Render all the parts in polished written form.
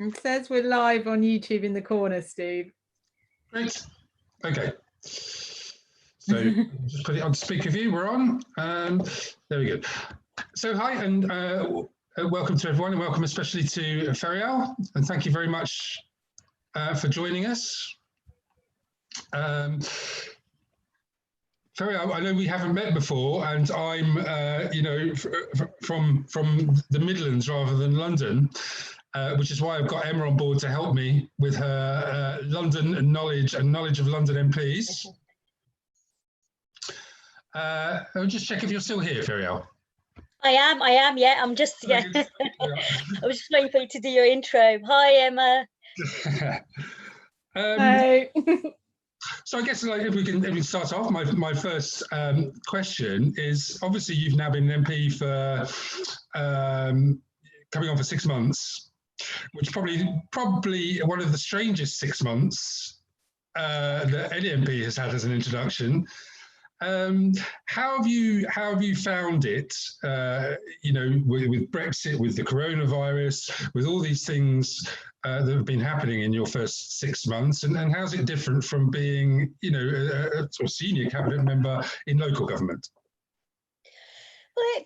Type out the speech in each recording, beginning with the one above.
It says we're live on YouTube in the corner, Steve. Great. Okay. So just put it on speaker view. We're on. There we go. So hi and welcome to everyone, and welcome especially to Feryal. And thank you very much for joining us. Feryal, I know we haven't met before, and I'm, from the Midlands rather than London, which is why I've got Emma on board to help me with her London knowledge and knowledge of London MPs. I'll just check if you're still here, Feryal. I am, yeah. I'm just, yeah. I was just waiting for you to do your intro. Hi, Emma. Hi. So I guess if we can start off, my first question is, obviously you've now been an MP for coming on for 6 months, which probably one of the strangest 6 months that any MP has had as an introduction. How have you found it? With Brexit, with the coronavirus, with all these things that have been happening in your first 6 months, and how's it different from being, a sort of senior cabinet member in local government? Well,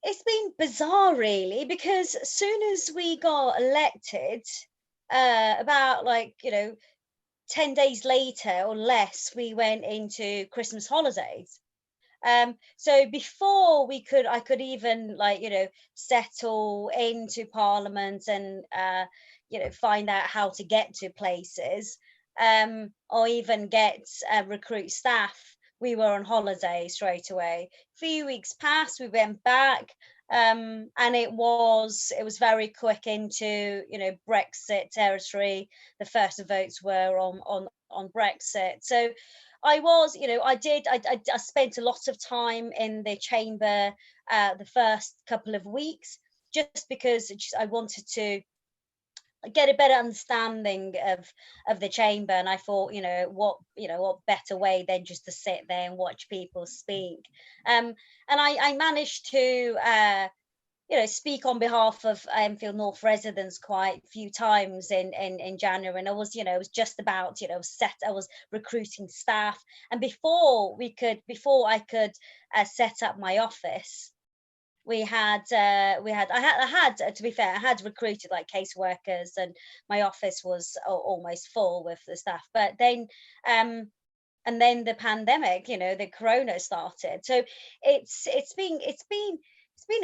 it's been bizarre, really, because as soon as we got elected, about 10 days later or less, we went into Christmas holidays. So before I could even settle into Parliament and find out how to get to places, or even recruit staff, we were on holiday straight away. A few weeks passed, we went back, and it was very quick into Brexit territory. The first votes were on Brexit. So I was, I spent a lot of time in the chamber the first couple of weeks, just because I wanted to get a better understanding of the chamber, and I thought, what better way than just to sit there and watch people speak. And I managed to speak on behalf of Enfield North residents quite a few times in January, and I was just about I was recruiting staff, and before I could set up my office, I had to be fair, I had recruited caseworkers, and my office was almost full with the staff. But then and then the pandemic, the corona started. So it's been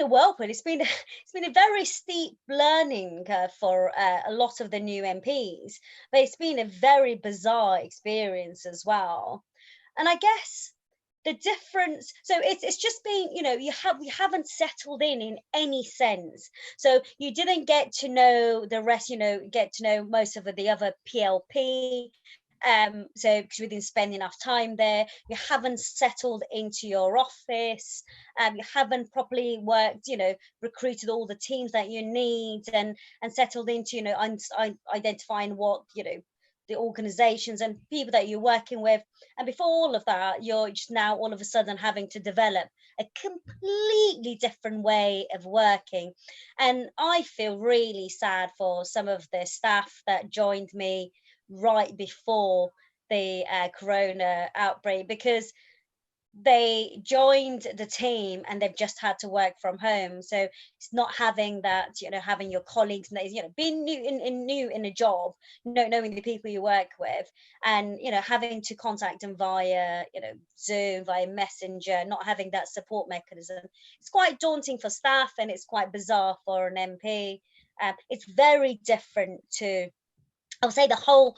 a whirlwind. It's been a very steep learning curve for a lot of the new MPs, but it's been a very bizarre experience as well. And I guess the difference, so it's just been, we haven't settled in any sense. So you didn't get to know the rest, get to know most of the other PLP. So because we didn't spend enough time there, you haven't settled into your office, you haven't properly worked, recruited all the teams that you need, and settled into, identifying what, the organizations and people that you're working with. And before all of that, you're just now all of a sudden having to develop a completely different way of working. And I feel really sad for some of the staff that joined me right before the corona outbreak, because they joined the team and they've just had to work from home. So it's not having that, having your colleagues, being new in a job, knowing the people you work with, and having to contact them via Zoom, via Messenger, not having that support mechanism. It's quite daunting for staff, and it's quite bizarre for an MP. It's very different to, I would say, the whole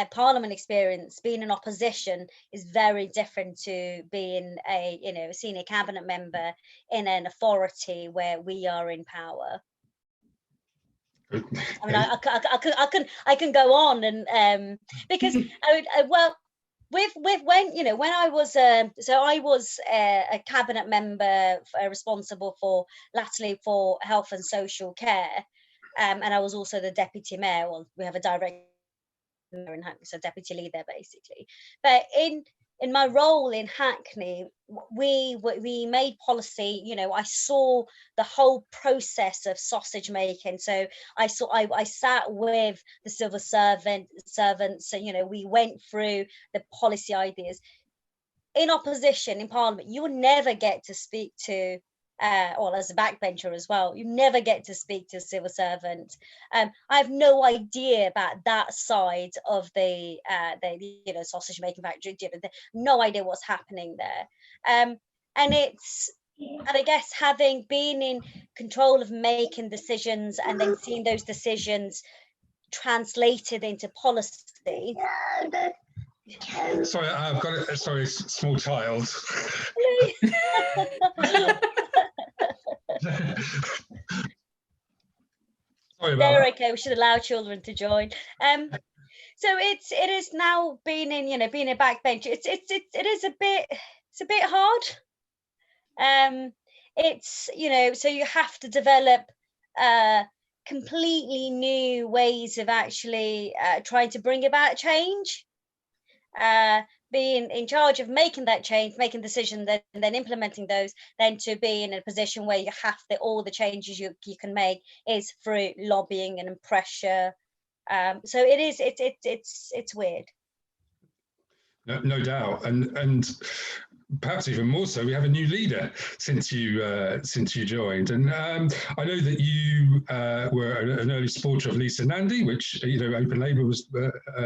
Parliament experience. Being in opposition is very different to being a senior cabinet member in an authority where we are in power. I mean, I can go on, and because when I was so I was a cabinet member responsible for latterly for health and social care, and I was also the deputy mayor. Well, we have a direct mayor in Hackney, so deputy leader basically. But in my role in Hackney, we made policy. You know, I saw the whole process of sausage making. So I sat with the civil servants, and you know, we went through the policy ideas. In opposition in Parliament, you will never get to speak to, or as a backbencher as well, you never get to speak to a civil servant. I have no idea about that side of the you know, sausage making factory. You know, no idea what's happening there. And I guess having been in control of making decisions and then seeing those decisions translated into policy. Sorry, I've got it. Sorry, small child. Sorry about They're that. okay. We should allow children to join. So it is now being in, you know, being a backbencher. It is a bit, it's a bit hard. It's, you know, so you have to develop completely new ways of actually trying to bring about change. Being in charge of making that change, making decisions, and then implementing those, then to be in a position where you have all the changes you can make is through lobbying and pressure. So it is, it's weird. No doubt, and perhaps even more so, we have a new leader since you joined, and I know that you were an early supporter of Lisa Nandy, which, you know, Open Labour was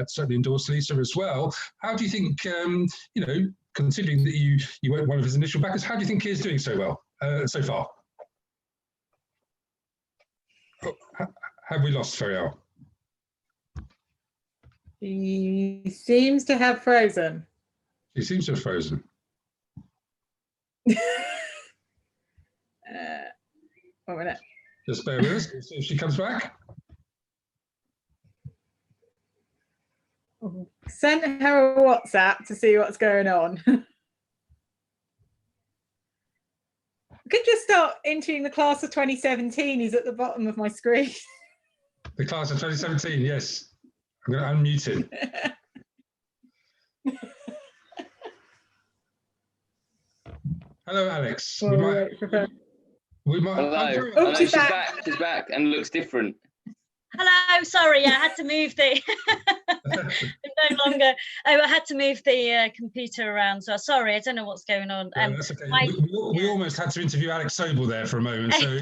certainly endorsed Lisa as well. How do you think, you know, considering that you weren't one of his initial backers, how do you think he is doing so well so far? Oh, have we lost Feryal? He seems to have frozen. He seems to have frozen. 1 minute. Just bear with us. We'll see if she comes back. Sent her a WhatsApp to see what's going on. I could just start entering the class of 2017. He's at the bottom of my screen. The class of 2017, yes. I'm going to unmute him. Hello, Alex. Hello. Oh, she's back. She's back and looks different. Hello, sorry, I had to move the no longer. I had to move the computer around, so sorry, I don't know what's going on. That's okay. We almost had to interview Alex Sobel there for a moment. So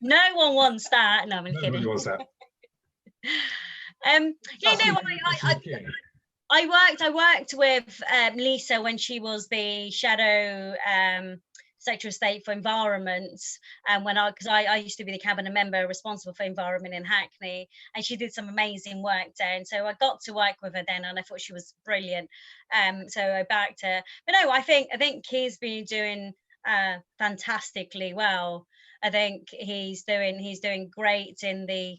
no one wants that. No, I'm kidding. Nobody wants that. Yeah, no, I worked with Lisa when she was the shadow Secretary of State for Environment, and because I used to be the cabinet member responsible for environment in Hackney, and she did some amazing work there, and so I got to work with her then, and I thought she was brilliant. So I backed her. But no, I think he's been doing fantastically well. I think he's doing great in the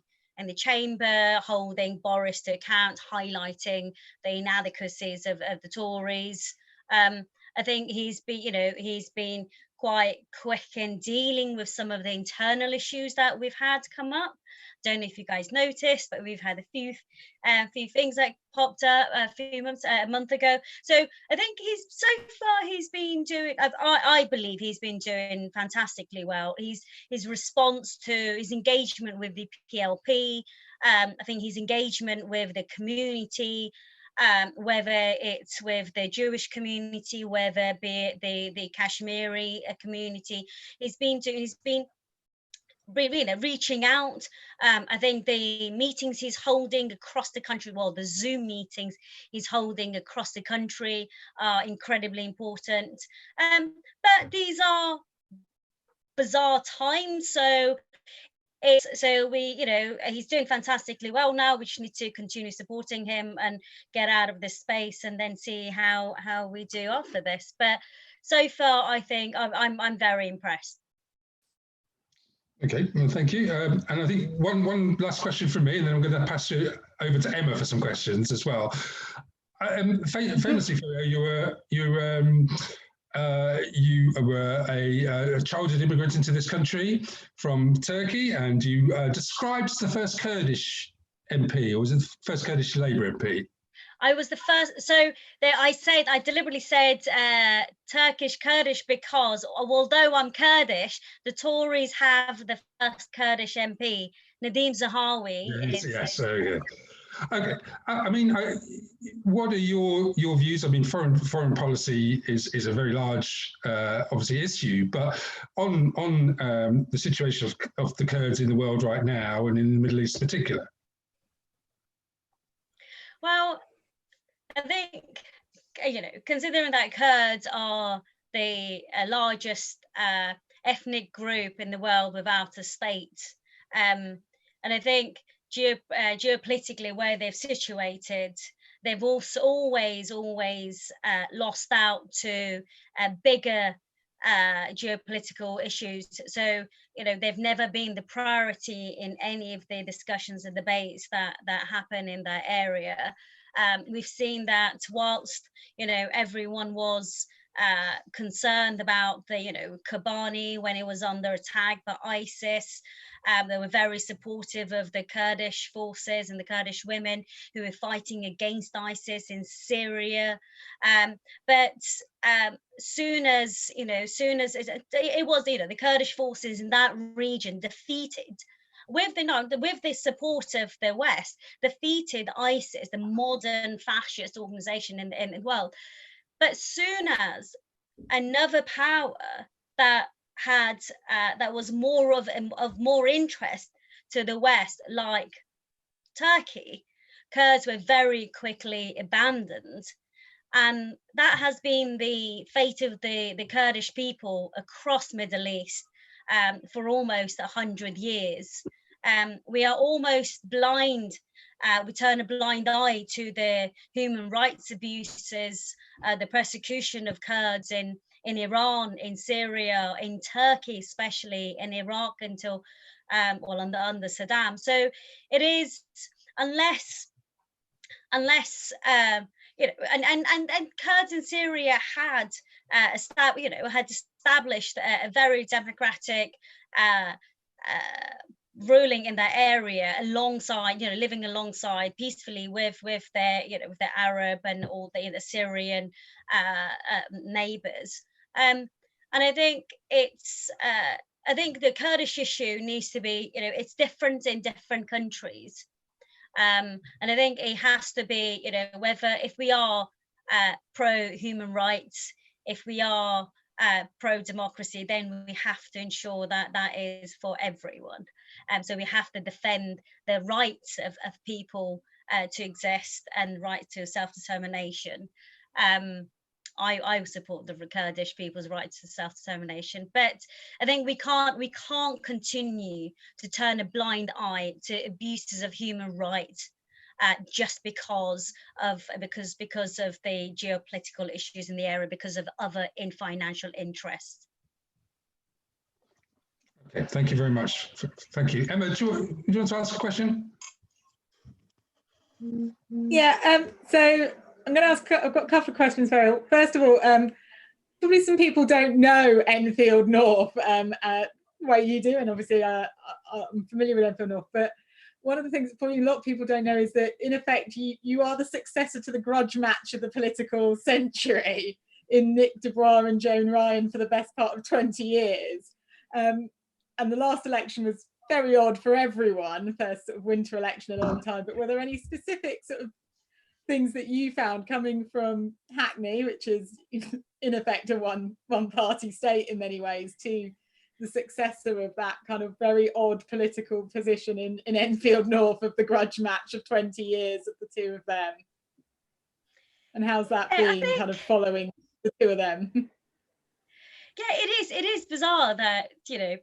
chamber, holding Boris to account, highlighting the inadequacies of the Tories. I think he's been quite quick in dealing with some of the internal issues that we've had come up. Don't know if you guys noticed, but we've had a few things that popped up a month ago. So I think he's been doing, I believe he's been doing fantastically well. His response to his engagement with the PLP, I think his engagement with the community, whether it's with the Jewish community, whether be it the Kashmiri community, he's been really reaching out. I think the meetings he's holding across the country, well, the Zoom meetings he's holding across the country are incredibly important. But these are bizarre times, so he's doing fantastically well now. We just need to continue supporting him and get out of this space, and then see how we do after this. But so far, I think I'm very impressed. Okay, well, thank you. And I think one last question from me, and then I'm going to pass you over to Emma for some questions as well. Famously, you were a childhood immigrant into this country from Turkey, and you described the first Kurdish MP, or was it the first Kurdish Labour MP? I was the first. So I deliberately said Turkish Kurdish because although I'm Kurdish, the Tories have the first Kurdish MP, Nadeem Zahawi. Yes. Okay. I mean, what are your views? I mean, foreign policy is a very large, obviously, issue. But on the situation of the Kurds in the world right now, and in the Middle East in particular. Well, I think, considering that Kurds are the largest ethnic group in the world without a state, and I think geopolitically where they've situated, they've also always lost out to bigger geopolitical issues. So, they've never been the priority in any of the discussions and debates that happen in that area. We've seen that whilst, everyone was concerned about the, Kobani when it was under attack by ISIS, they were very supportive of the Kurdish forces and the Kurdish women who were fighting against ISIS in Syria. But soon as it was, the Kurdish forces in that region defeated, with the support of the West, defeated ISIS, the modern fascist organization in the world. But soon as another power that had that was more of more interest to the West, like Turkey, Kurds were very quickly abandoned. And that has been the fate of the Kurdish people across Middle East for almost 100 years. We are almost blind. We turn a blind eye to the human rights abuses, the persecution of Kurds in Iran, in Syria, in Turkey, especially in Iraq until, under Saddam. So it is, unless and Kurds in Syria had established a very democratic ruling in that area, alongside, living alongside peacefully with their, with their Arab and all the Syrian neighbors. And I think I think the Kurdish issue needs to be, it's different in different countries. And I think it has to be, whether if we are pro human rights, if we are pro democracy, then we have to ensure that that is for everyone. So we have to defend the rights of people to exist and right to self-determination. I support the Kurdish people's right to self-determination, but I think we can't continue to turn a blind eye to abuses of human rights just because of the geopolitical issues in the area, because of other financial interests. Okay, thank you very much. Thank you. Emma, do you want to ask a question? Yeah, so I'm going to ask, I've got a couple of questions, Feryal. First of all, probably some people don't know Enfield North, well, you do, and obviously I'm familiar with Enfield North, but one of the things that probably a lot of people don't know is that, in effect, you are the successor to the grudge match of the political century in Nick Dubois and Joan Ryan for the best part of 20 years. And the last election was very odd for everyone, first sort of winter election in a long time, but were there any specific sort of things that you found coming from Hackney, which is in effect a one-party state in many ways, to the successor of that kind of very odd political position in Enfield North of the grudge match of 20 years of the two of them? And how's that been, kind of following the two of them? Yeah, it is bizarre that,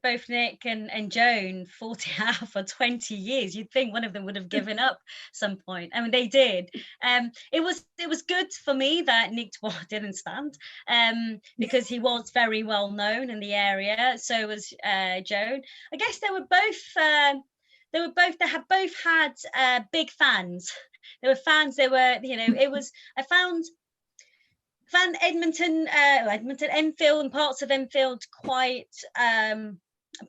both Nick and Joan fought it out for 20 years. You'd think one of them would have given up some point. I mean, they did. It was good for me that Nick Dubois didn't stand, because he was very well known in the area. So was Joan. I guess they have both had big fans. They were fans. They were, I found Edmonton, Enfield, and parts of Enfield quite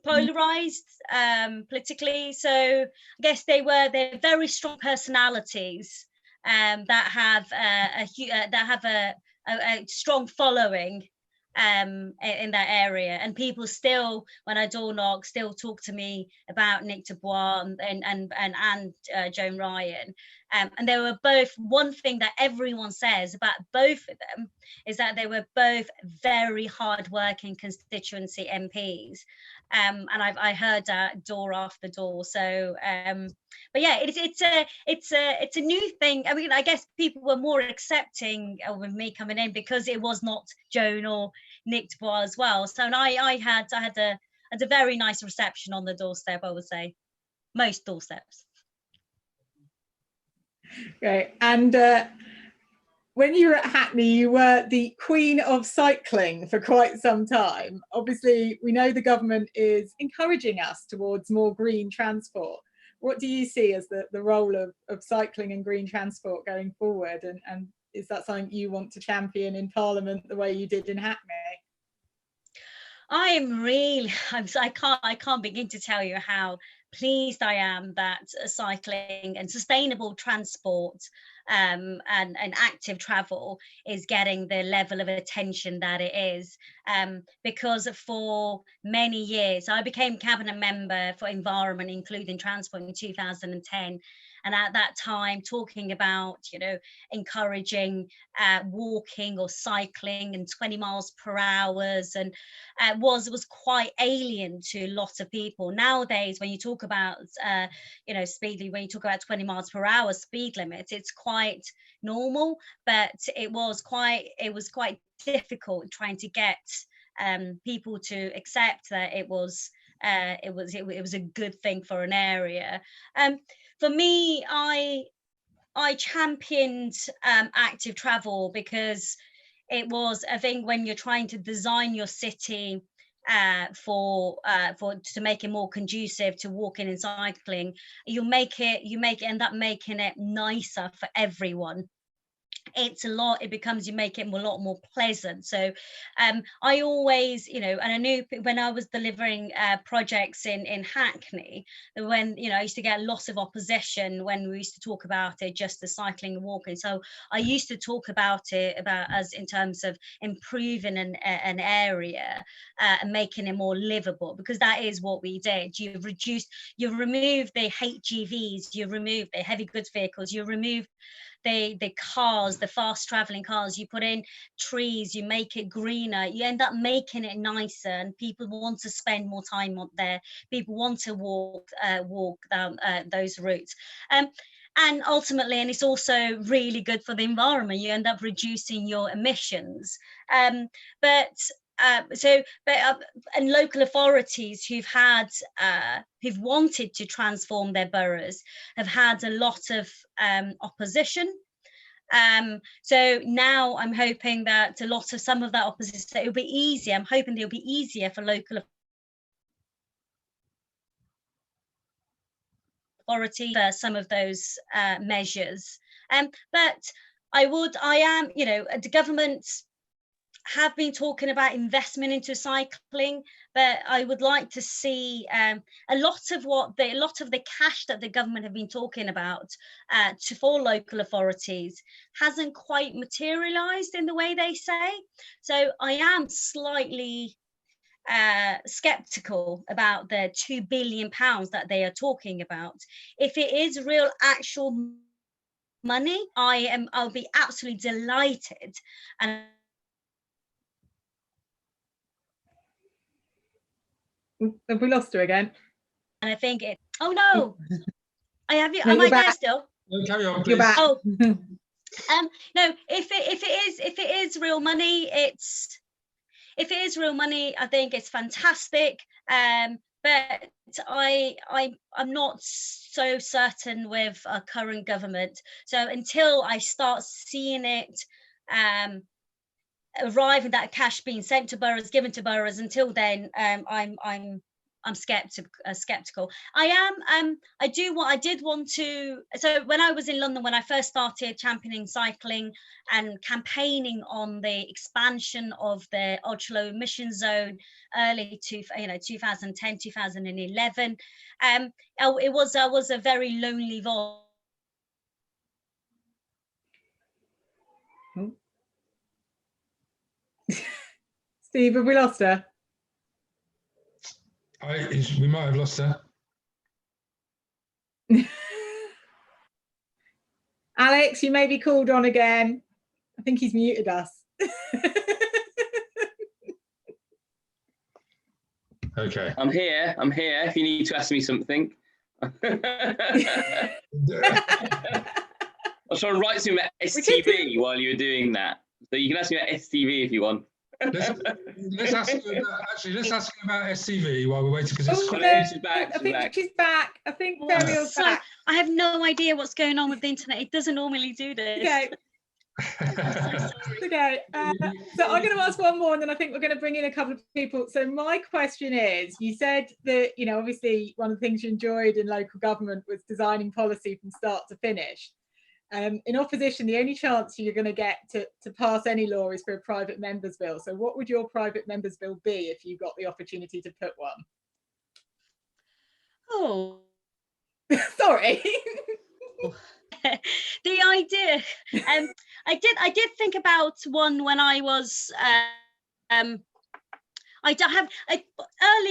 polarized politically. So I guess they're very strong personalities, that have a strong following in that area, and people still, when I door knock, still talk to me about Nick Dubois and Joan Ryan, and they were both, one thing that everyone says about both of them is that they were both very hard-working constituency MPs, and I heard that door after door. So but yeah, it's a new thing. I mean, I guess people were more accepting of me coming in because it was not Joan or Nick Dubois as well. So, and I had a very nice reception on the doorstep, I would say, most doorsteps. Great. And when you were at Hackney, you were the queen of cycling for quite some time. Obviously, we know the government is encouraging us towards more green transport. What do you see as the role of cycling and green transport going forward? And is that something you want to champion in Parliament the way you did in Hackney? I can't begin to tell you how pleased I am that cycling and sustainable transport and active travel is getting the level of attention that it is, because for many years I became cabinet member for environment, including transport, in 2010. And at that time, talking about, you know, encouraging walking or cycling and 20 miles per hour, and was quite alien to a lot of people. Nowadays, when you talk about, you know, when you talk about 20 miles per hour speed limit, it's quite normal. But it was quite difficult trying to get people to accept that it was a good thing for an area. For me, I championed active travel because it was, I think, when you're trying to design your city to make it more conducive to walking and cycling, you end up making it nicer for everyone. You make it a lot more pleasant. So I always, you know, and I knew when I was delivering projects in Hackney, when, you know, I used to get a lot of opposition when we used to talk about it, just the cycling and walking. So I used to talk about us in terms of improving an area and making it more livable, because that is what we did. You've removed the HGVs, you removed the heavy goods vehicles, you removed the cars, the fast traveling cars, you put in trees, you make it greener, you end up making it nicer, and people want to spend more time there. People want to walk down those routes. And ultimately, and it's also really good for the environment, you end up reducing your emissions. And local authorities who've wanted to transform their boroughs have had a lot of opposition. So now I'm hoping that some of that opposition, so it'll be easier. I'm hoping it'll be easier for local authority for some of those measures. But you know, the government have been talking about investment into cycling, but I would like to see a lot of the cash that the government have been talking about for local authorities hasn't quite materialized in the way they say. So I am slightly skeptical about the £2 billion that they are talking about. If it is real actual money, I'll be absolutely delighted. And have we lost her again? And I think it. Oh no! I have you. No, am I back. there still? No, carry on, please. You're back. Oh, no. If it is real money, I think it's fantastic. But I'm not so certain with our current government. So until I start seeing it arrive, and that cash being sent to boroughs, given to boroughs, until then, I'm skeptical. I did want to. So when I was in London, when I first started championing cycling and campaigning on the expansion of the ultra low emission zone, early to 2010, 2011, I was a very lonely voice Oh. Steve, have we lost her? We might have lost her. Alex, you may be called on again. I think he's muted us. Okay. I'm here if you need to ask me something. I was trying to write something about STV while you were doing that. So you can ask me about STV if you want. Let's ask you about STV while we're waiting, because it's She's back. I think she's back. I think Feryal's So back. I have no idea what's going on with the internet. It doesn't normally do this. Okay. Okay. So I'm going to ask one more, and then I think we're going to bring in a couple of people. So my question is, you said that, you know, obviously one of the things you enjoyed in local government was designing policy from start to finish. In opposition, the only chance you're going to get to pass any law is for a private members bill. So what would your private members bill be if you got the opportunity to put one? Oh. Sorry. The idea, I did think about one when I was early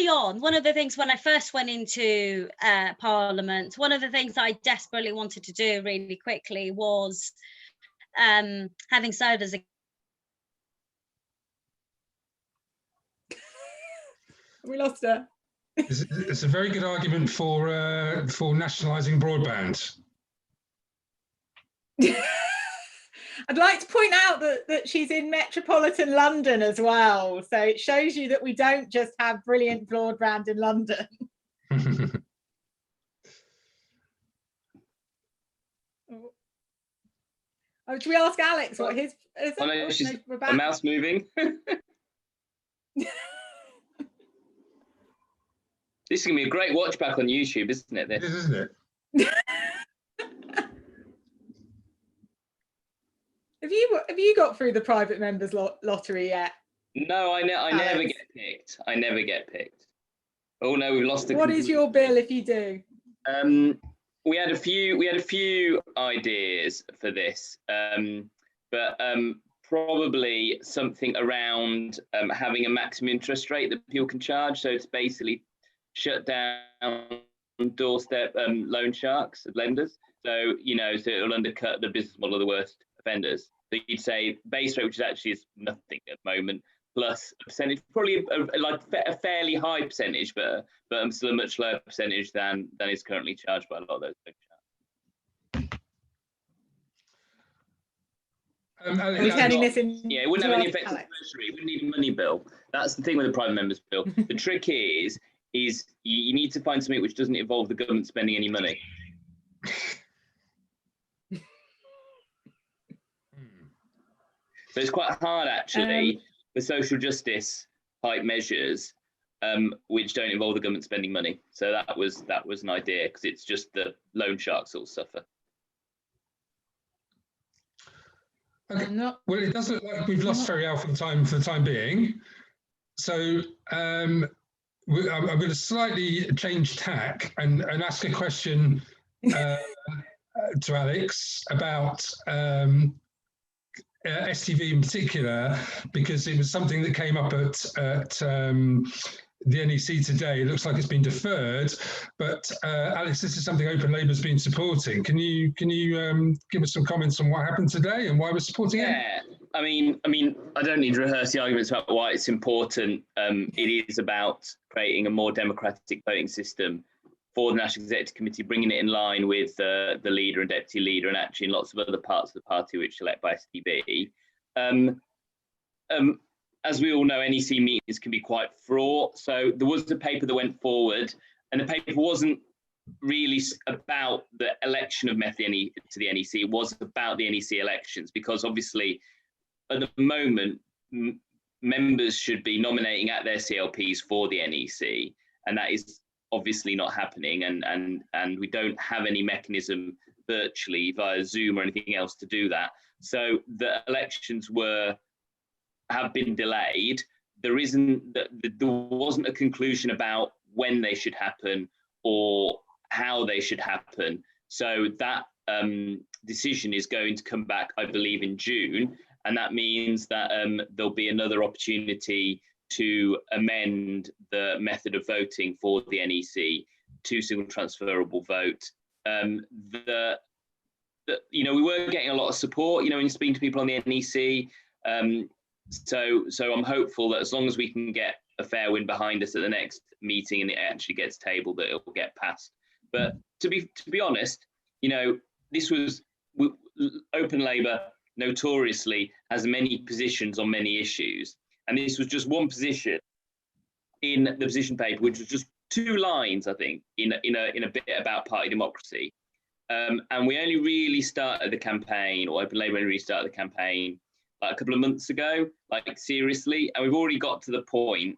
on. One of the things when I first went into Parliament, one of the things I desperately wanted to do really quickly was having served as a We lost her. It's a very good argument for nationalising broadband. I'd like to point out that she's in metropolitan London as well. So it shows you that we don't just have brilliant broadband in London. Oh, should we ask Alex what his is? Oh, no, she's a mouse moving. This is going to be a great watch back on YouTube, isn't it? It is, isn't it? Have you got through the private members lottery yet? No, I never get picked. I never get picked. Oh no, we've lost the. What is your bill if you do? We had a few ideas for this, but probably something around having a maximum interest rate that people can charge. So it's basically shut down doorstep loan sharks, lenders. So so it'll undercut the business model of the worst offenders. So you'd say base rate, which actually is nothing at the moment, plus a percentage, probably a fairly high percentage, but still a much lower percentage than is currently charged by a lot of those loan sharks. Are we turning this in? Yeah, it wouldn't have any effect on the treasury. It wouldn't need a money bill. That's the thing with the private members bill. The trick is you need to find something which doesn't involve the government spending any money. So it's quite hard actually for social justice type measures which don't involve the government spending money. So that was an idea, because it's just the loan sharks that will suffer. Okay. Well, it does look like we've lost Feryal for the time being. So I'm going to slightly change tack and ask a question to Alex about STV in particular, because it was something that came up at the NEC today. It looks like it's been deferred, but Alex, this is something Open Labour's been supporting. Can you give us some comments on what happened today and why we're supporting it? Yeah, I mean, I don't need to rehearse the arguments about why it's important. It is about creating a more democratic voting system for the National Executive Committee, bringing it in line with the leader and deputy leader, and actually in lots of other parts of the party which are led by STV. As we all know, NEC meetings can be quite fraught. So there was a paper that went forward, and the paper wasn't really about the election of Meth to the NEC. It was about the NEC elections, because obviously at the moment, members should be nominating at their CLPs for the NEC, and that is obviously not happening, and we don't have any mechanism virtually via Zoom or anything else to do that. So the elections have been delayed. There wasn't a conclusion about when they should happen or how they should happen. So that decision is going to come back, I believe, in June, and that means that there'll be another opportunity to amend the method of voting for the NEC to single transferable vote. You know, we were getting a lot of support, you know, when you're speaking to people on the NEC. So I'm hopeful that as long as we can get a fair win behind us at the next meeting and it actually gets tabled, that it will get passed. But to be honest, you know, this was Open Labour notoriously has many positions on many issues, and this was just one position in the position paper, which was just 2 lines, I think, in a bit about party democracy. And we only really started the campaign, or Open Labour only really started the campaign like a couple of months ago, like seriously, and we've already got to the point,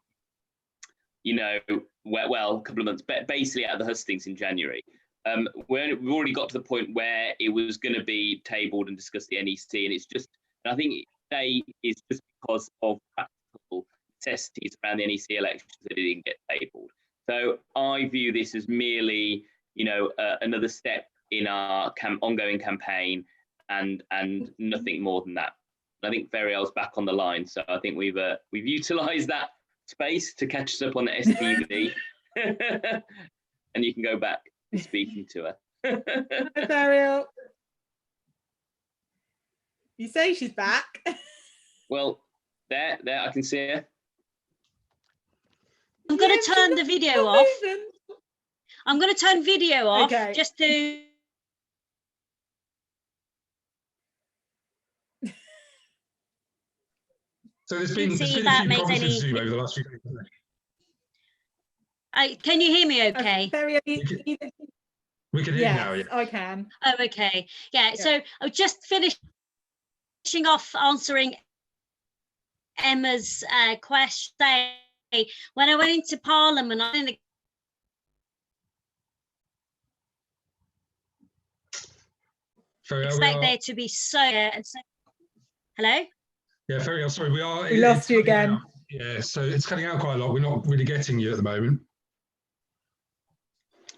you know, where, well, a couple of months, basically at the hustings in January. We've already got to the point where it was going to be tabled and discussed the NEC, and it's just, and I think today is just because of practical necessities around the NEC elections that it didn't get tabled. So I view this as merely, you know, another step in our ongoing campaign, and nothing more than that. I think Feryal's back on the line, so I think we've utilised that space to catch us up on the STV, and you can go back to speaking to her. Hi, Feryal. You say she's back. Well, there, I can see her. I'm going to turn the video off. I'm going to turn video off, okay, just to. So there's been a few problems with Zoom over the last few days. Can you hear me okay? Feryal, We can hear you now, yeah. I can. Oh, okay. Yeah, so I was just finishing off answering Emma's question. When I went into Parliament, I didn't expect there to be so. Hello? Yeah, Feryal, sorry, we lost you again. Out. Yeah, so it's cutting out quite a lot. We're not really getting you at the moment.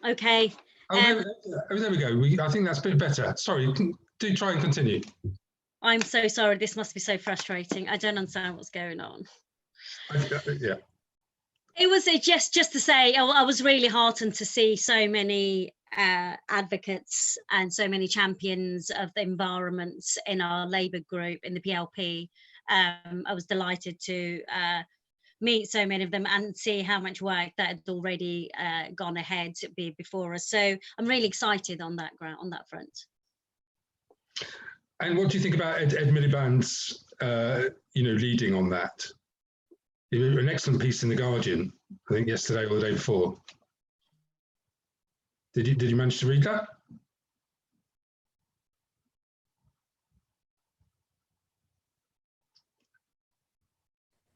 Okay. Oh, there we go. I think that's a bit better. Sorry, do try and continue. I'm so sorry. This must be so frustrating. I don't understand what's going on. Yeah. It was just to say, I was really heartened to see so many advocates and so many champions of the environment in our Labour group, in the PLP. I was delighted to meet so many of them and see how much work that had already gone ahead before us. So I'm really excited on that front. And what do you think about Ed Miliband's, leading on that? An excellent piece in The Guardian, I think yesterday or the day before. Did you manage to read that?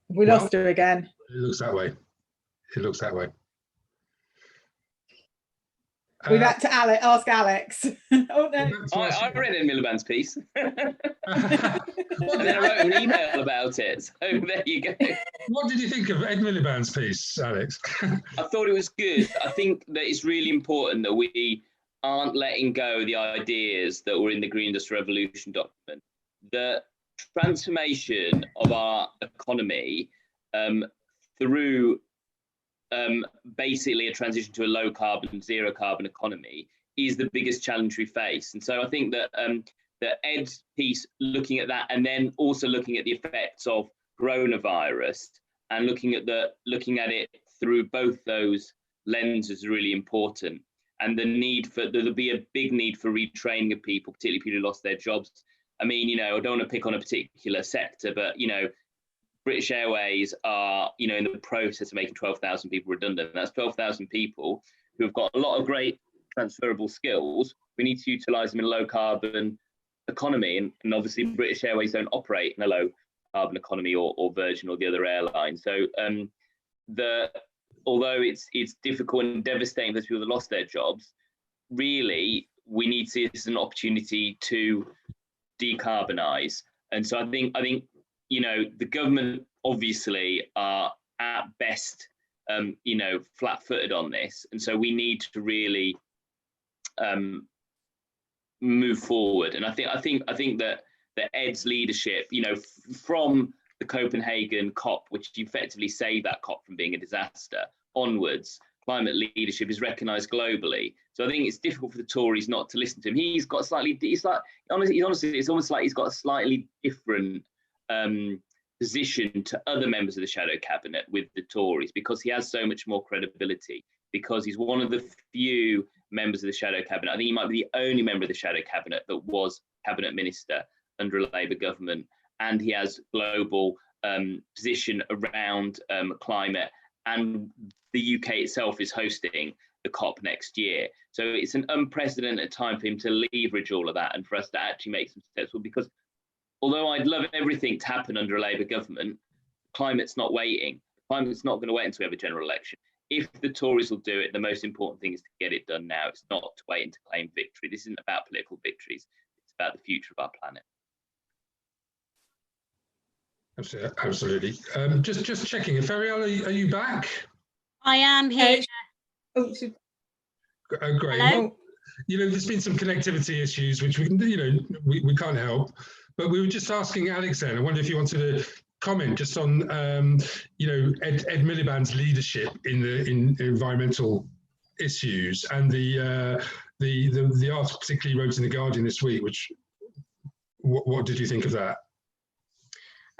We lost her again. It looks that way. We've had to ask Alex. Oh no! I read Ed Miliband's piece, and then I wrote an email about it. So there you go. What did you think of Ed Miliband's piece, Alex? I thought it was good. I think that it's really important that we aren't letting go of the ideas that were in the Green Industrial Revolution document. The transformation of our economy through basically a transition to a low carbon, zero carbon economy is the biggest challenge we face. And so I think that the Ed's piece, looking at that, and then also looking at the effects of coronavirus and looking at it through both those lenses is really important. And there'll be a big need for retraining of people, particularly people who lost their jobs. I mean, I don't want to pick on a particular sector, but, British Airways are, in the process of making 12,000 people redundant. That's 12,000 people who have got a lot of great transferable skills. We need to utilise them in a low carbon economy. And obviously British Airways don't operate in a low carbon economy, or Virgin or the other airlines. So although it's difficult and devastating for people that lost their jobs, really we need to see this as an opportunity to decarbonise. And so I think the government obviously are at best flat-footed on this, and so we need to really move forward. And I think that that Ed's leadership, you know, from the Copenhagen COP, which effectively saved that COP from being a disaster, onwards, climate leadership is recognised globally. So I think it's difficult for the Tories not to listen to him. He's got slightly, honestly, it's almost like he's got a slightly different position to other members of the shadow cabinet with the Tories, because he has so much more credibility, because he's one of the few members of the shadow cabinet. I think he might be the only member of the shadow cabinet that was cabinet minister under a Labour government, and he has global position around climate, and the UK itself is hosting the COP next year. So it's an unprecedented time for him to leverage all of that and for us to actually make some steps. Well, because although I'd love everything to happen under a Labour government, climate's not waiting. Climate's not going to wait until we have a general election. If the Tories will do it, the most important thing is to get it done now. It's not to wait and to claim victory. This isn't about political victories. It's about the future of our planet. Absolutely. Just checking. Feryal, are you back? I am here. Great. Hello? Well, you know, there's been some connectivity issues, which we can't help. But we were just asking Alex then. I wonder if you wanted to comment just on, Ed Miliband's leadership in environmental issues, and the article particularly wrote in the Guardian this week. Which, what did you think of that?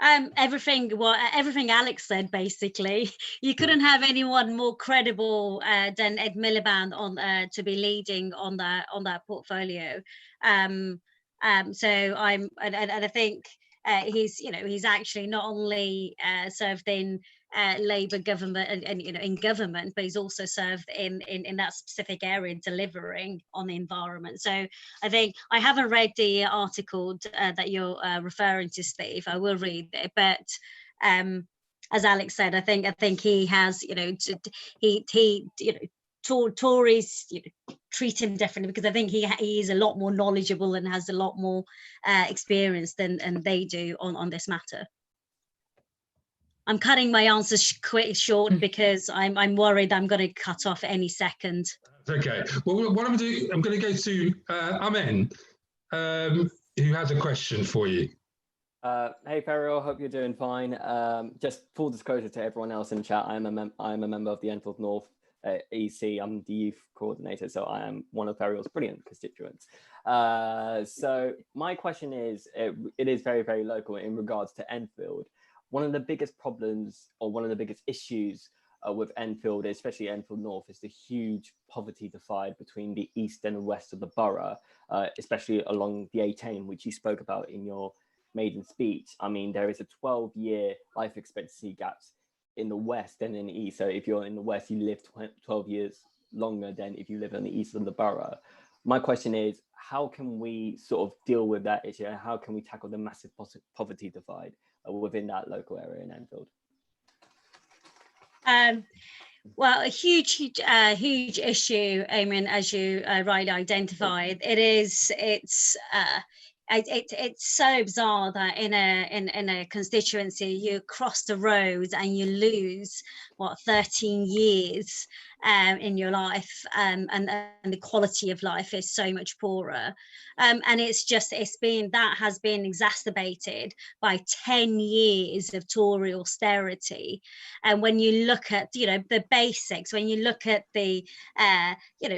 Everything Alex said, basically. You couldn't have anyone more credible than Ed Miliband to be leading on that portfolio. So I think he's actually not only served in Labour government and in government, but he's also served in that specific area, delivering on the environment. So I think I haven't read the article that you're referring to, Steve. I will read it, but as Alex said, I think he has, Tories treat him differently, because I think he is a lot more knowledgeable and has a lot more experience than they do on this matter. I'm cutting my answers quite short because I'm worried I'm going to cut off any second. Okay. Well, what I'm going to go to Amen, who has a question for you. Hey Feryal, hope you're doing fine. Just full disclosure to everyone else in chat, I am a member of the Enfield North EC. I'm the youth coordinator, so I am one of Feryal's brilliant constituents. So my question is, it is very, very local in regards to Enfield. One of the biggest problems, or one of the biggest issues with Enfield, especially Enfield North, is the huge poverty divide between the east and the west of the borough, especially along the A10, which you spoke about in your maiden speech. I mean, there is a 12-year life expectancy gaps in the west and in the east. So if you're in the west, you live 12 years longer than if you live in the east of the borough. My question is, how can we sort of deal with that issue, and how can we tackle the massive poverty divide within that local area in Enfield? Well, a huge issue, Eamon, as you rightly identified. It's so bizarre that in a constituency you cross the road and you lose 13 years in your life, and the quality of life is so much poorer, and that has been exacerbated by 10 years of Tory austerity. And when you look at the basics, when you look at the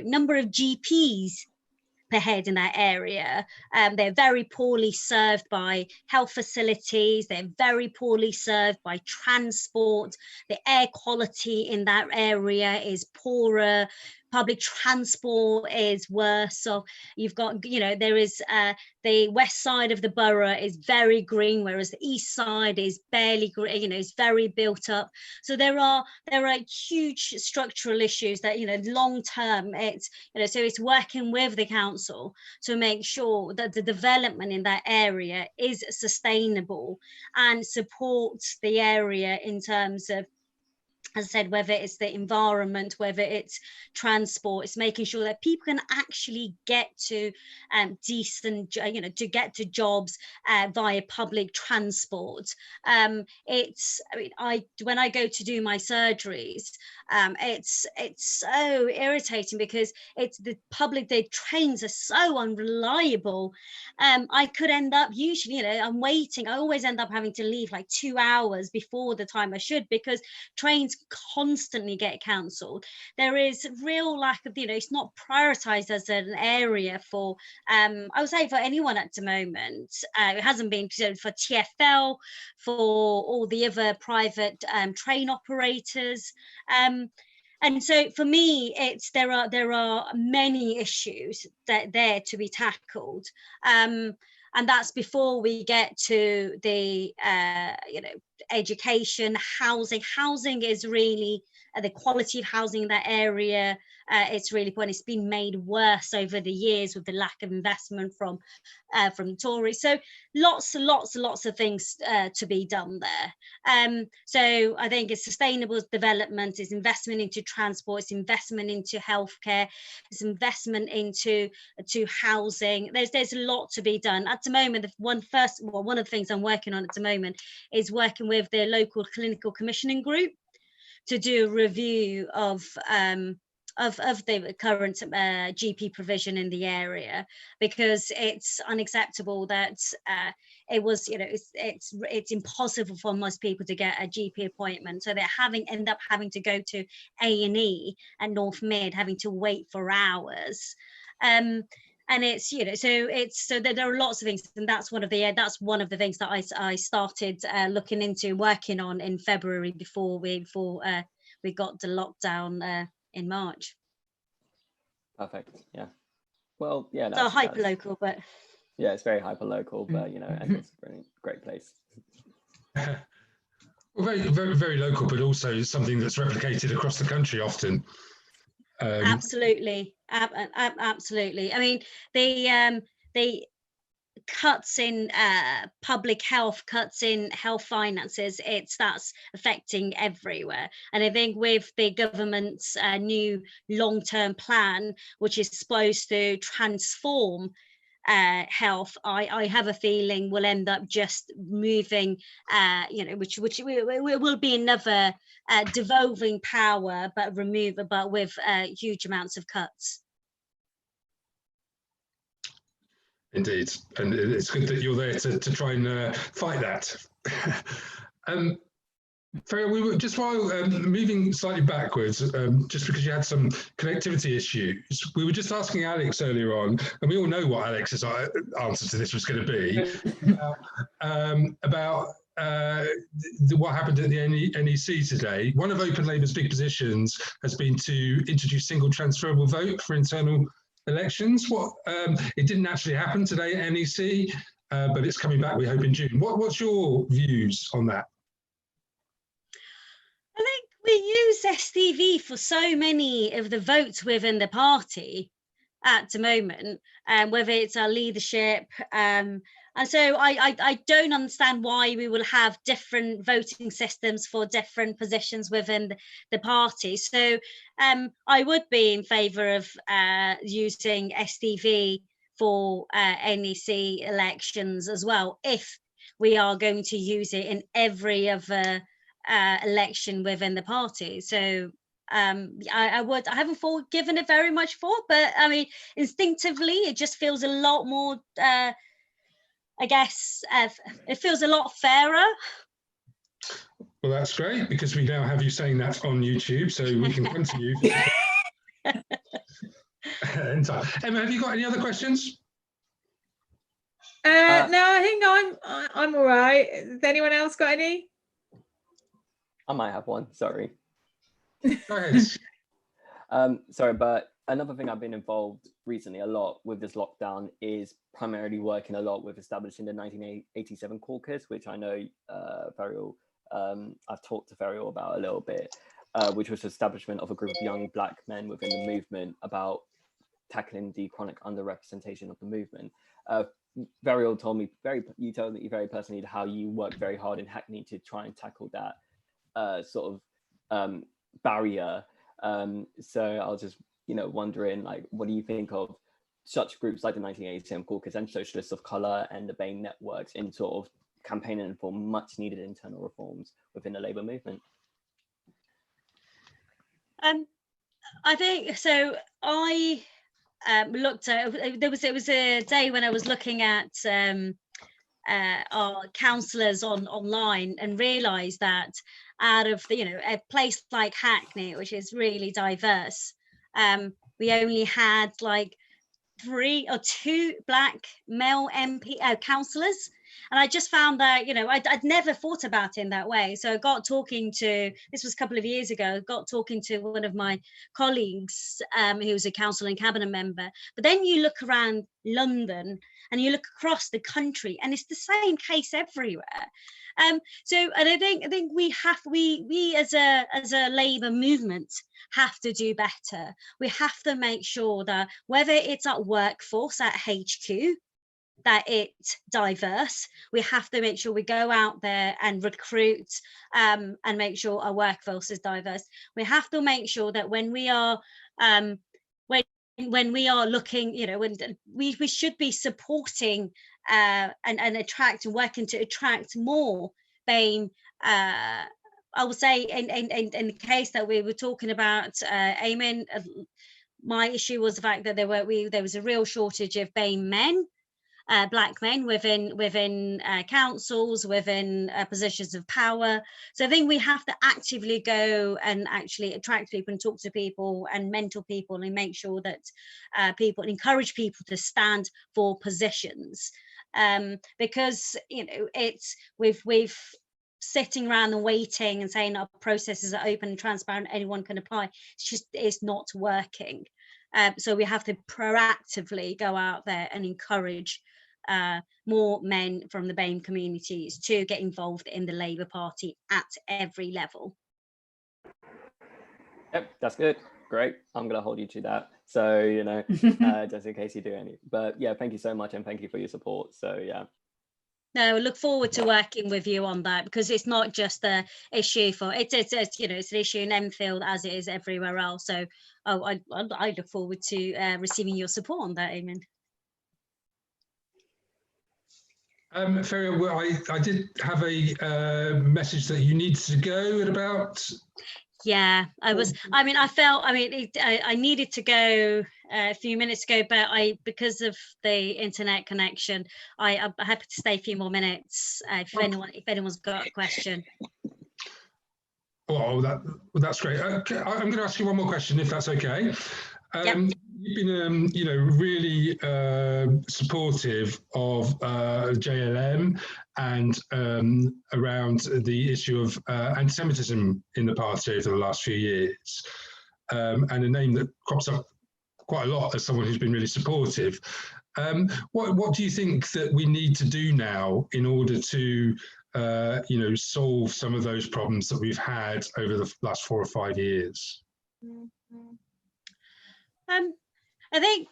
number of GPs per head in that area, they're very poorly served by health facilities, they're very poorly served by transport, the air quality in that area is poorer, public transport is worse. So you've got, there is the west side of the borough is very green, whereas the east side is barely green, is very built up. So there are huge structural issues that, long term, so it's working with the council to make sure that the development in that area is sustainable and supports the area in terms of as I said, whether it's the environment, whether it's transport, it's making sure that people can actually get to decent, to get to jobs via public transport. When I go to do my surgeries, it's so irritating because the trains are so unreliable. I could end up usually, I'm waiting. I always end up having to leave like 2 hours before the time I should, because trains constantly get cancelled. There is real lack of, it's not prioritized as an area for, I would say, for anyone at the moment. It hasn't been for TfL, for all the other private train operators. And so for me, there are many issues there to be tackled. And that's before we get to the, education, housing. Housing is really, the quality of housing in that area, it's really poor. It's been made worse over the years with the lack of investment from Tories. So lots of things to be done there. So I think it's sustainable development, it's investment into transport, it's investment into healthcare, it's investment into housing. There's a lot to be done. At the moment, one of the things I'm working on at the moment is working with the local clinical commissioning group to do a review of the current GP provision in the area, because it's unacceptable that it's impossible for most people to get a GP appointment, so they end up having to go to A&E at North Mid, having to wait for hours. And it's so there are lots of things, and that's one of the things that I started looking into, working on in February before we got the lockdown in March. Perfect. Yeah. Well, yeah. So hyper local, but yeah, it's very hyper local, but Enfield's a great place. Well, very, very, very local, but also something that's replicated across the country often. Absolutely, absolutely. I mean, the cuts in public health, cuts in health finances, that's affecting everywhere. And I think with the government's new long-term plan, which is supposed to transform health, I have a feeling we'll end up just moving, which will be another devolving power, but with huge amounts of cuts. Indeed, and it's good that you're there to try and fight that. Feryal, we were just while moving slightly backwards, just because you had some connectivity issues, we were just asking Alex earlier on, and we all know what Alex's answer to this was going to be, about what happened at the NEC today. One of Open Labour's big positions has been to introduce single transferable vote for internal elections. It didn't actually happen today at NEC, but it's coming back, we hope, in June. What's your views on that? I think we use STV for so many of the votes within the party at the moment, whether it's our leadership. And so I don't understand why we will have different voting systems for different positions within the party. So I would be in favour of using STV for NEC elections as well, if we are going to use it in every other election within the party. So I haven't given it very much thought, but I mean, instinctively, it just feels a lot more, I guess, it feels a lot fairer. Well, that's great, because we now have you saying that on YouTube, so we can come to you. Emma, have you got any other questions? No, I think I'm all right. Has anyone else got any? I might have one, sorry. Go ahead. Sorry, but another thing I've been involved recently a lot with this lockdown is primarily working a lot with establishing the 1987 caucus, which I know Feryal, I've talked to Feryal about a little bit, which was the establishment of a group of young Black men within the movement about tackling the chronic underrepresentation of the movement. Feryal told me you told me very personally how you worked very hard in Hackney to try and tackle that sort barrier. So I was just, wondering, like, what do you think of such groups like the 1987 Caucus and Socialists of Colour and the BAME networks in sort of campaigning for much needed internal reforms within the Labour movement? I think so. I looked at it was a day when I was looking at our councillors online and realised that out of a place like Hackney, which is really diverse, we only had like 3 or 2 black male MP councillors. And I just found that, I'd never thought about it in that way. So I got talking to, this was a couple of years ago, got talking to one of my colleagues who was a council and cabinet member. But then you look around London and you look across the country and it's the same case everywhere. And I think we as a Labour movement have to do better. We have to make sure that whether it's at workforce at HQ, that it's diverse. We have to make sure we go out there and recruit and make sure our workforce is diverse. We have to make sure that when we are when we are looking, when we should be supporting and working to attract more BAME. I would say in the case that we were talking about, Eamon, my issue was the fact that there was a real shortage of BAME men. Black men within councils, within positions of power. So I think we have to actively go and actually attract people and talk to people and mentor people and make sure that people encourage people to stand for positions, because it's we've sitting around and waiting and saying our processes are open and transparent, anyone can apply. It's not working. So we have to proactively go out there and encourage more men from the BAME communities to get involved in the Labour Party at every level. Yep, that's good. Great. I'm going to hold you to that. So, just in case you do any. But yeah, thank you so much and thank you for your support. So, yeah. No, I look forward to working with you on that, because it's not just the issue for it's an issue in Enfield as it is everywhere else. So I look forward to receiving your support on that, Eamon. Feryal, well, I did have a message that you needed to go at about. Yeah, I needed to go a few minutes ago, but because of the internet connection, I'm happy to stay a few more minutes if anyone's got a question. Oh, that's great. I'm going to ask you one more question, if that's okay. Yep. You've been, really supportive of JLM and around the issue of anti-Semitism in the party over the last few years, and a name that crops up quite a lot as someone who's been really supportive. What do you think that we need to do now in order to, solve some of those problems that we've had over the last 4 or 5 years? I think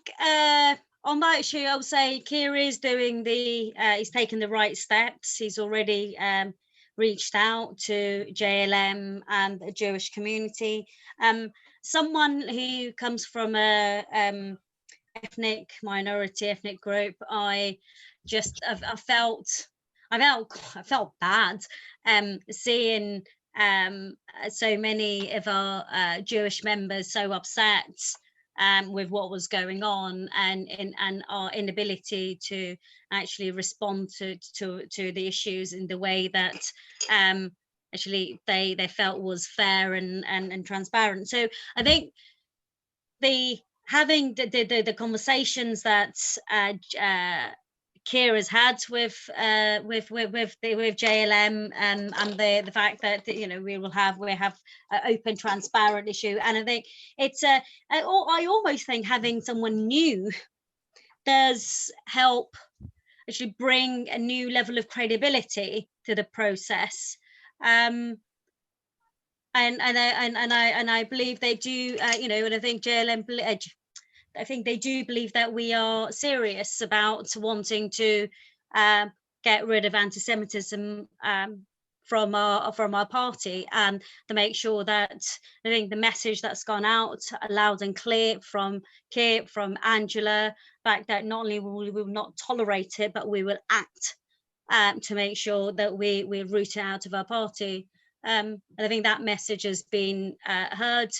on that issue, I would say Keir is doing he's taken the right steps. He's already reached out to JLM and the Jewish community. Someone who comes from a ethnic group, I felt bad seeing so many of our Jewish members so upset with what was going on and our inability to actually respond to the issues in the way that actually they felt was fair and transparent. So I think having the conversations that Keir has had with JLM and the fact that we have an open, transparent issue, and I think it's I almost think having someone new does help actually bring a new level of credibility to the process, and I believe they do, and I think JLM. I think they do believe that we are serious about wanting to get rid of anti-Semitism from our party, and to make sure that I think the message that's gone out loud and clear from Kit, from Angela, fact that not only will we not tolerate it, but we will act to make sure that we root it out of our party. And I think that message has been heard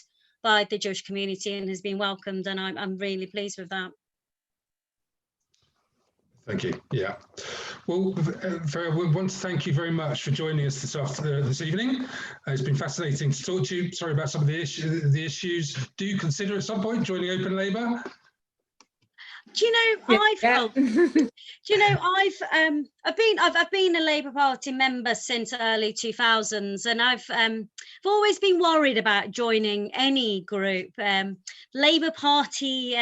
by the Jewish community and has been welcomed, and I'm really pleased with that. Thank you. Yeah. Well, Feryal, we want to thank you very much for joining us this evening. It's been fascinating to talk to you. Sorry about some of the issues. Do you consider at some point joining Open Labour? Do you know, I've been a Labour Party member since early 2000s, and I've always been worried about joining any group. Labour Party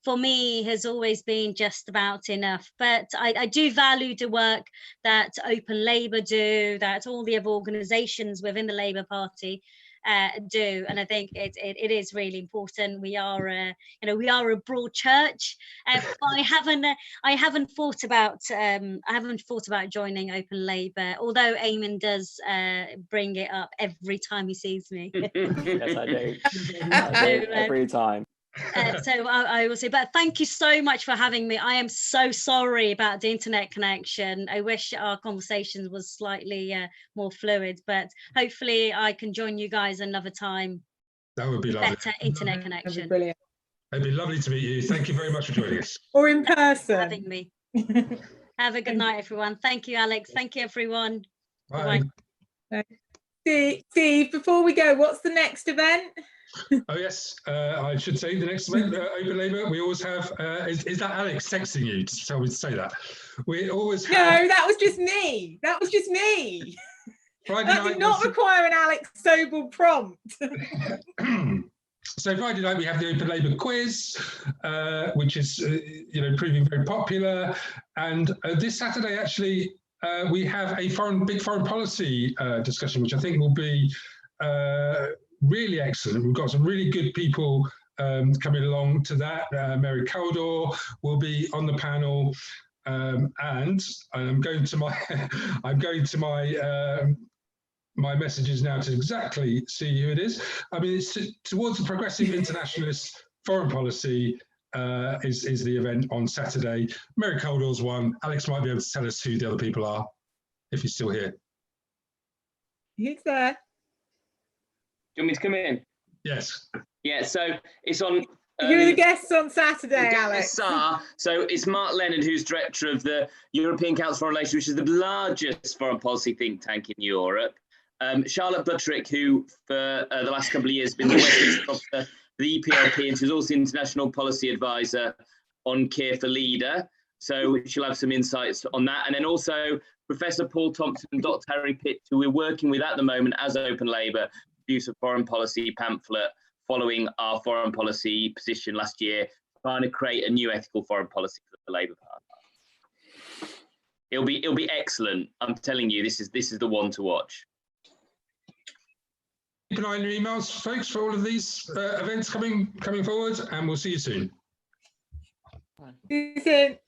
for me has always been just about enough, but I do value the work that Open Labour do, that all the other organisations within the Labour Party do, and I think it is really important. We are we are a broad church. I haven't thought about joining Open Labour, although Eamon does bring it up every time he sees me. Yes, I do. Every time. So I will say, but thank you so much for having me. I am so sorry about the internet connection. I wish our conversations was slightly more fluid, but hopefully I can join you guys another time. That would be lovely. Better internet connection. That'd be brilliant. It'd be lovely to meet you. Thank you very much for joining us. Or in person. Having me. Have a good night, everyone. Thank you, Alex. Thank you, everyone. Bye. Steve, before we go, what's the next event? Oh yes, I should say the next event, Open Labour. We always have. Is that Alex texting you to tell me to say that? We always have. No, that was just me. That was just me. Friday that night did not require an Alex Sobel prompt. So Friday night we have the Open Labour quiz, which is proving very popular, and this Saturday actually we have a big foreign policy discussion, which I think will be really excellent. We've got some really good people coming along to that. Mary Kaldor will be on the panel, and I'm going to my messages now to exactly see who it is. I mean, it's towards the progressive internationalist foreign policy is the event on Saturday. Mary Kaldor's one. Alex might be able to tell us who the other people are, if he's still here. He's there. Do you want me to come in? Yes. Yeah, so it's on... Who are the guests on Saturday, Alex? So it's Mark Leonard, who's director of the European Council on Foreign Relations, which is the largest foreign policy think tank in Europe. Charlotte Buttrick, who for the last couple of years has been the Westminster officer for the EPLP, and she's also international policy advisor on Care for Leader. So she'll have some insights on that. And then also Professor Paul Thompson and Dr. Harry Pitt, who we're working with at the moment as Open Labour, produce a foreign policy pamphlet following our foreign policy position last year, trying to create a new ethical foreign policy for the Labour Party. It'll be excellent. I'm telling you, this is the one to watch. Keep an eye on your emails, folks, for all of these events coming forward, and we'll see you soon. See you soon.